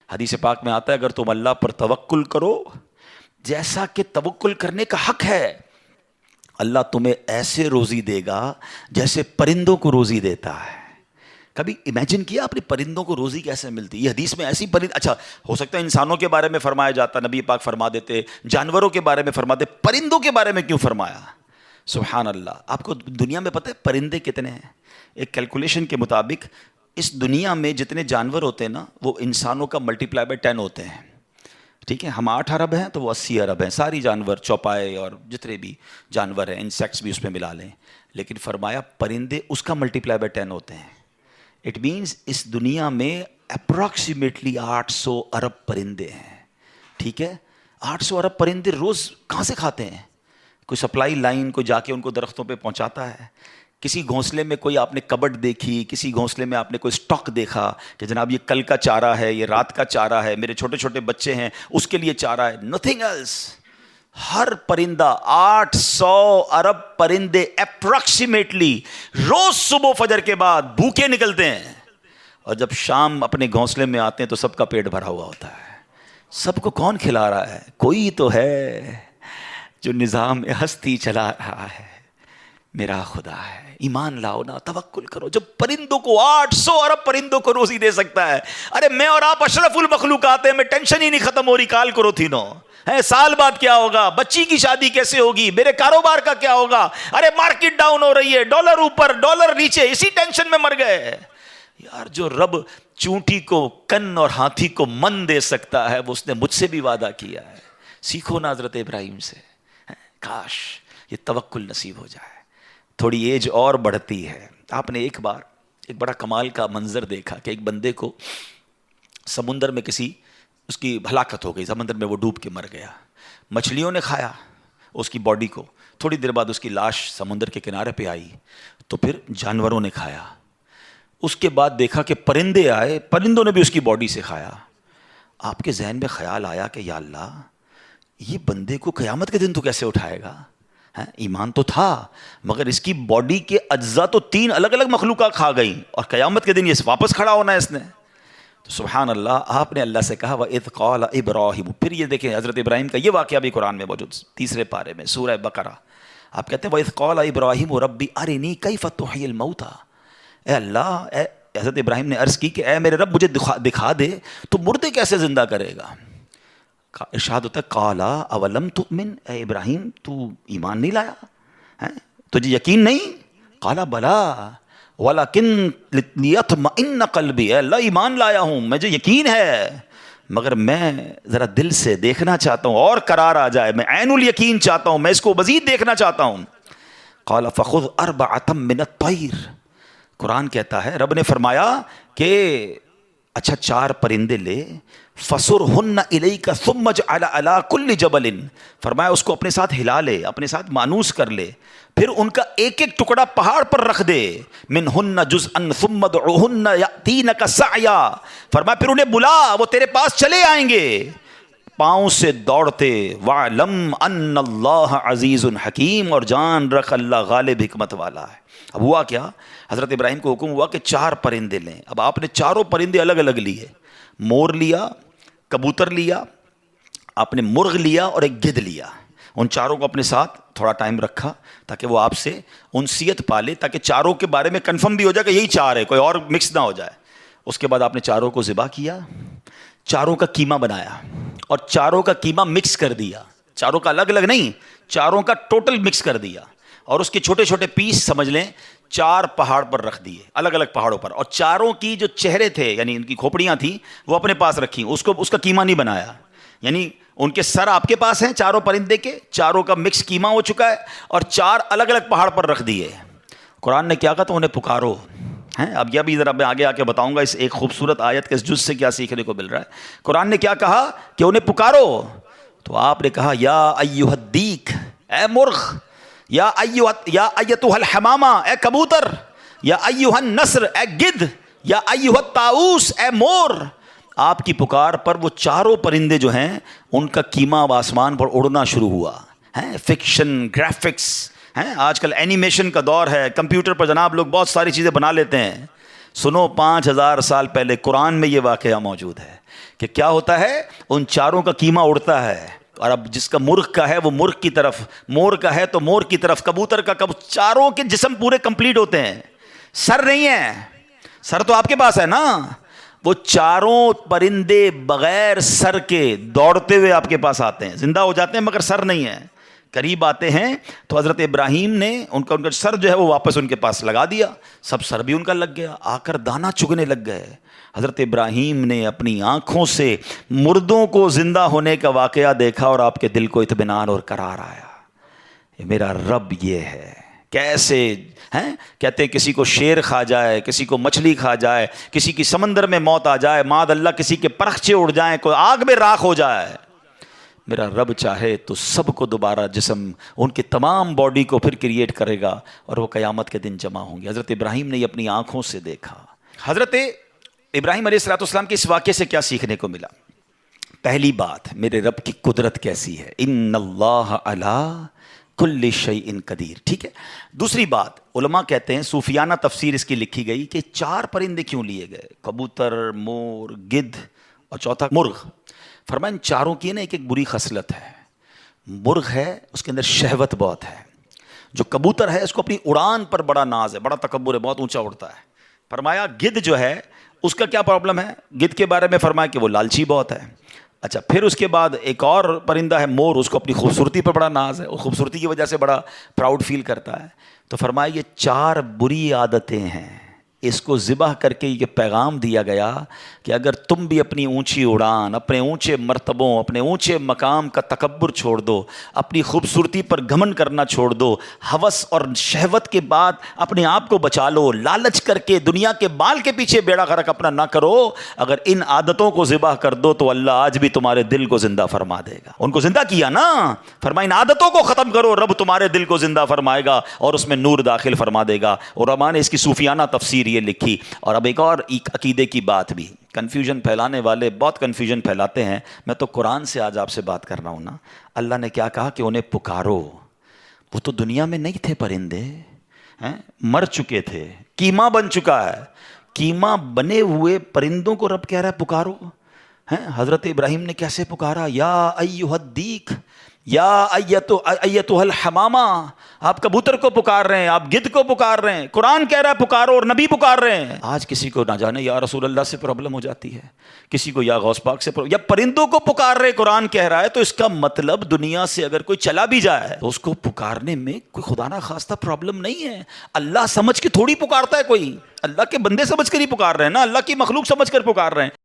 حدیث پاک میں آتا ہے اگر تم اللہ پر توکل کرو جیسا کہ توکل کرنے کا حق ہے، اللہ تمہیں ایسے روزی دے گا جیسے پرندوں کو روزی دیتا ہے۔ کبھی امیجن کیا آپ نے پرندوں کو روزی کیسے ملتی؟ یہ حدیث میں ایسی اچھا ہو سکتا ہے انسانوں کے بارے میں فرمایا جاتا، نبی پاک فرما دیتے، جانوروں کے بارے میں فرما دے، پرندوں کے بارے میں کیوں فرمایا؟ سبحان اللہ۔ آپ کو دنیا میں پتہ ہے پرندے کتنے ہیں؟ ایک کیلکولیشن کے مطابق اس دنیا میں جتنے جانور ہوتے ہیں نا وہ انسانوں کا ملٹیپلائی بائی 10 ہوتے ہیں، ٹھیک ہے؟ ہم 8 ارب ہیں تو وہ 80 ارب ہیں، ساری جانور، چوپائے اور جتنے بھی جانور ہیں، انسیکٹس بھی اس میں ملا لیں، لیکن فرمایا پرندے اس کا ملٹیپلائی بائی 10 ہوتے ہیں۔ اٹ مینس اس دنیا میں اپروکسیمیٹلی 800 ارب پرندے ہیں، ٹھیک ہے؟ 800 ارب پرندے روز کہاں سے کھاتے ہیں؟ کوئی سپلائی لائن کو جا کے ان کو درختوں پہ پہنچاتا ہے؟ کسی گھونسلے میں کوئی آپ نے کبڈ دیکھی، کسی گھونسلے میں آپ نے کوئی سٹاک دیکھا کہ جناب یہ کل کا چارہ ہے، یہ رات کا چارہ ہے، میرے چھوٹے چھوٹے بچے ہیں اس کے لیے چارہ ہے؟ Nothing else. ہر پرندہ 800 ارب پرندے اپروکسیمیٹلی روز صبح فجر کے بعد بھوکے نکلتے ہیں، اور جب شام اپنے گھونسلے میں آتے ہیں تو سب کا پیٹ بھرا ہوا ہوتا ہے۔ سب کو کون کھلا رہا ہے؟ کوئی تو ہے جو نظام ہستی چلا رہا ہے، میرا خدا ہے۔ ایمان لاؤ نا، توکل کرو۔ جب پرندوں کو 800 ارب پرندوں کو روزی دے سکتا ہے، ارے میں اور آپ اشرف المخلوقات ہیں، میں ٹینشن ہی نہیں ختم ہو رہی کال کرو تھی نو ہے، سال بعد کیا ہوگا، بچی کی شادی کیسے ہوگی، میرے کاروبار کا کیا ہوگا، ارے مارکیٹ ڈاؤن ہو رہی ہے، ڈالر اوپر ڈالر نیچے، اسی ٹینشن میں مر گئے۔ یار جو رب چونٹی کو کن اور ہاتھی کو من دے سکتا ہے وہ اس نے مجھ سے بھی وعدہ کیا ہے۔ سیکھو نا حضرت ابراہیم سے، کاش یہ توکل نصیب ہو جائے۔ تھوڑی ایج اور بڑھتی ہے، آپ نے ایک بار ایک بڑا کمال کا منظر دیکھا کہ ایک بندے کو سمندر میں اس کی ہلاکت ہو گئی، سمندر میں وہ ڈوب کے مر گیا، مچھلیوں نے کھایا اس کی باڈی کو، تھوڑی دیر بعد اس کی لاش سمندر کے کنارے پہ آئی، تو پھر جانوروں نے کھایا، اس کے بعد دیکھا کہ پرندے آئے، پرندوں نے بھی اس کی باڈی سے کھایا۔ آپ کے ذہن میں خیال آیا کہ یا اللہ یہ بندے کو قیامت کے دن تو کیسے اٹھائے گا؟ ایمان تو تھا مگر اس کی باڈی کے اجزاء تو 3 الگ الگ مخلوقات کھا گئیں، اور قیامت کے دن یہ واپس کھڑا ہونا ہے اس نے۔ تو سبحان اللہ، آپ نے اللہ سے کہا وَإِذْ قَالَ إِبْرَاهِيمُ۔ پھر یہ دیکھیں حضرت ابراہیم کا یہ واقعہ بھی قرآن میں موجود، 3 پارے میں سورہ بقرہ۔ آپ کہتے ہیں وَإِذْ قَالَ إِبْرَاهِيمُ رَبِّ أَرِنِي كَيْفَ تُحْيِي الْمَوْتَى۔ اے اللہ، حضرت ابراہیم نے عرض کی کہ اے میرے رب مجھے دکھا دے تو مردے کیسے زندہ کرے گا؟ ارشاد ہوتا ہے قَالَ أَوَلَمْ تُؤْمِنْ، اے ابراہیم تو ایمان نہیں لایا، تجھے یقین نہیں؟ قَالَ بَلَىٰ وَلَكِنْ لِيَطْمَئِنَّ قَلْبِي، اے اللہ ایمان لایا ہوں، مجھے یقین ہے مگر میں ذرا دل سے دیکھنا چاہتا ہوں اور قرار آ جائے، میں عین الیقین چاہتا ہوں، میں اس کو مزید دیکھنا چاہتا ہوں۔ قَالَ فَخُذْ أَرْبَعَةً مِّنَ الطَّيْرِ، قرآن کہتا ہے رب نے فرمایا کہ اچھا 4 پرندے لے، فَصُرْهُنَّ إِلَيْكَ ثُمَّ اجْعَلْ عَلَىٰ كُلِّ جَبَلٍ، فرمایا اس کو اپنے ساتھ ہلا لے، اپنے ساتھ مانوس کر لے، پھر ان کا ایک ایک ٹکڑا پہاڑ پر رکھ دے، مِنْهُنَّ جُزْءًا ثُمَّ ادْعُهُنَّ يَأْتِينَكَ سَعْيًا، فرمایا پھر انہیں بلا، وہ تیرے پاس چلے آئیں گے پاؤں سے دوڑتے، وَاعْلَمْ أَنَّ اللَّهَ عَزِيزٌ حَكِيمٌ، اور جان رکھ اللہ غالب حکمت والا ہے۔ اب ہوا کیا، حضرت ابراہیم کو حکم ہوا کہ 4 پرندے لیں۔ اب آپ نے چاروں پرندے الگ الگ لیے، مور لیا، کبوتر لیا، آپ نے مرغ لیا اور ایک گدھ لیا، ان چاروں کو اپنے ساتھ تھوڑا ٹائم رکھا تاکہ وہ آپ سے انسیت پالے، تاکہ چاروں کے بارے میں کنفرم بھی ہو جائے کہ یہی 4 ہے، کوئی اور مکس نہ ہو جائے۔ اس کے بعد آپ نے چاروں کو ذبح کیا، چاروں کا قیمہ بنایا اور چاروں کا قیمہ مکس کر دیا، چاروں کا الگ الگ نہیں، چاروں کا ٹوٹل مکس کر دیا، اور اس کے چھوٹے چھوٹے پیس سمجھ لیں 4 پہاڑ پر رکھ دیے، الگ الگ پہاڑوں پر، اور چاروں کی جو چہرے تھے یعنی ان کی کھوپڑیاں تھیں وہ اپنے پاس رکھی، اس کا قیمہ نہیں بنایا، یعنی ان کے سر آپ کے پاس ہیں چاروں پرندے کے، چاروں کا مکس قیمہ ہو چکا ہے، اور 4 الگ الگ پہاڑ پر رکھ دیے۔ قرآن نے کیا کہا تو انہیں پکارو ہیں، اب یہ بھی ذرا میں آگے آ کے بتاؤں گا اس ایک خوبصورت آیت کے اس جز سے کیا سیکھنے کو مل رہا ہے۔ قرآن نے کیا کہا کہ انہیں پکارو، تو آپ نے کہا یا ایھا الدیک، اے مرغ، یا ایتھا الحمامہ، اے کبوتر، یا ایھا النسر، اے گدھ، یا ایھا الطاؤس، اے مور۔ آپ کی پکار پر وہ چاروں پرندے جو ہیں ان کا قیمہ اب آسمان پر اڑنا شروع ہوا ہے۔ فکشن، گرافکس ہیں، آج کل اینیمیشن کا دور ہے، کمپیوٹر پر جناب لوگ بہت ساری چیزیں بنا لیتے ہیں، سنو 5000 سال پہلے قرآن میں یہ واقعہ موجود ہے کہ کیا ہوتا ہے، ان چاروں کا کیما اڑتا ہے، اور اب جس کا مرغ کا ہے وہ مرغ کی طرف، مور کا ہے تو مور کی طرف، کبوتر کا چاروں کے جسم پورے کمپلیٹ ہوتے ہیں، سر نہیں ہے، سر تو آپ کے پاس ہے نا، وہ چاروں پرندے بغیر سر کے دوڑتے ہوئے آپ کے پاس آتے ہیں، زندہ ہو جاتے ہیں مگر سر نہیں ہے، قریب آتے ہیں تو حضرت ابراہیم نے ان کا سر جو ہے وہ واپس ان کے پاس لگا دیا، سب سر بھی ان کا لگ گیا، آ کر دانا چگنے لگ گئے۔ حضرت ابراہیم نے اپنی آنکھوں سے مردوں کو زندہ ہونے کا واقعہ دیکھا اور آپ کے دل کو اطمینان اور قرار آیا، یہ میرا رب یہ ہے۔ کیسے ہیں کہتے ہیں کسی کو شیر کھا جائے، کسی کو مچھلی کھا جائے، کسی کی سمندر میں موت آ جائے، معاذ اللہ کسی کے پرخچے اڑ جائیں، کوئی آگ میں راکھ ہو جائے، میرا رب چاہے تو سب کو دوبارہ جسم ان کی تمام باڈی کو پھر کریٹ کرے گا اور وہ قیامت کے دن جمع ہوں گے۔ حضرت ابراہیم نے یہ اپنی آنکھوں سے دیکھا۔ حضرت ابراہیم علیہ السلام کے اس واقعے سے کیا سیکھنے کو ملا؟ پہلی بات، میرے رب کی قدرت کیسی ہے، ان اللہ علی کل شیء قدیر، ٹھیک ہے۔ دوسری بات، علماء کہتے ہیں، صوفیانہ تفسیر اس کی لکھی گئی کہ 4 پرندے کیوں لیے گئے، کبوتر، مور، گدھ اور چوتھا مرغ۔ فرمایا ان چاروں کی نا ایک بری خصلت ہے، مرغ ہے اس کے اندر شہوت بہت ہے، جو کبوتر ہے اس کو اپنی اڑان پر بڑا ناز ہے، بڑا تکبر ہے، بہت اونچا اڑتا ہے۔ فرمایا گدھ جو ہے اس کا کیا پرابلم ہے، گدھ کے بارے میں فرمایا کہ وہ لالچی بہت ہے۔ اچھا، پھر اس کے بعد ایک اور پرندہ ہے مور، اس کو اپنی خوبصورتی پر بڑا ناز ہے، وہ خوبصورتی کی وجہ سے بڑا پراؤڈ فیل کرتا ہے۔ تو فرمایا یہ 4 بری عادتیں ہیں، اس کو ذبح کر کے یہ پیغام دیا گیا کہ اگر تم بھی اپنی اونچی اڑان، اپنے اونچے مرتبوں، اپنے اونچے مقام کا تکبر چھوڑ دو، اپنی خوبصورتی پر گھمنڈ کرنا چھوڑ دو، ہوس اور شہوت کے بعد اپنے آپ کو بچا لو، لالچ کر کے دنیا کے بال کے پیچھے بیڑا غرق اپنا نہ کرو، اگر ان عادتوں کو ذبح کر دو تو اللہ آج بھی تمہارے دل کو زندہ فرما دے گا۔ ان کو زندہ کیا نا، فرمایا ان عادتوں کو ختم کرو، رب تمہارے دل کو زندہ فرمائے گا اور اس میں نور داخل فرما دے گا۔ اور علماء نے اس کی صوفیانہ تفسیر یہ لکھی۔ اور اب ایک اور عقیدے کی بات بھی، کنفیوژن پھیلانے والے بہت کنفیوژن پھیلاتے ہیں، میں تو قرآن سے آج آپ سے بات کر رہا ہوں نا۔ اللہ نے کیا کہا کہ انہیں پکارو، وہ تو دنیا میں نہیں تھے پرندے، مر چکے تھے، کیما بن چکا ہے، کیما بنے ہوئے پرندوں کو رب کہہ رہا ہے پکارو۔ حضرت ابراہیم نے کیسے پکارا، یا ایھا الدیک، یا ایتھا الحمامہ، آپ کبوتر کو پکار رہے ہیں، آپ گدھ کو پکار رہے ہیں، قرآن کہہ رہا ہے پکارو اور نبی پکار رہے ہیں۔ آج کسی کو نہ جانے یا رسول اللہ سے پرابلم ہو جاتی ہے، کسی کو یا غوث پاک سے یا پرندوں کو پکار رہے، قرآن کہہ رہا ہے، تو اس کا مطلب دنیا سے اگر کوئی چلا بھی جائے تو اس کو پکارنے میں کوئی خدا نہ خواستہ پرابلم نہیں ہے۔ اللہ سمجھ کے تھوڑی پکارتا ہے کوئی، اللہ کے بندے سمجھ کر ہی پکار رہے ہیں نا، اللہ کی مخلوق سمجھ کر پکار رہے ہیں۔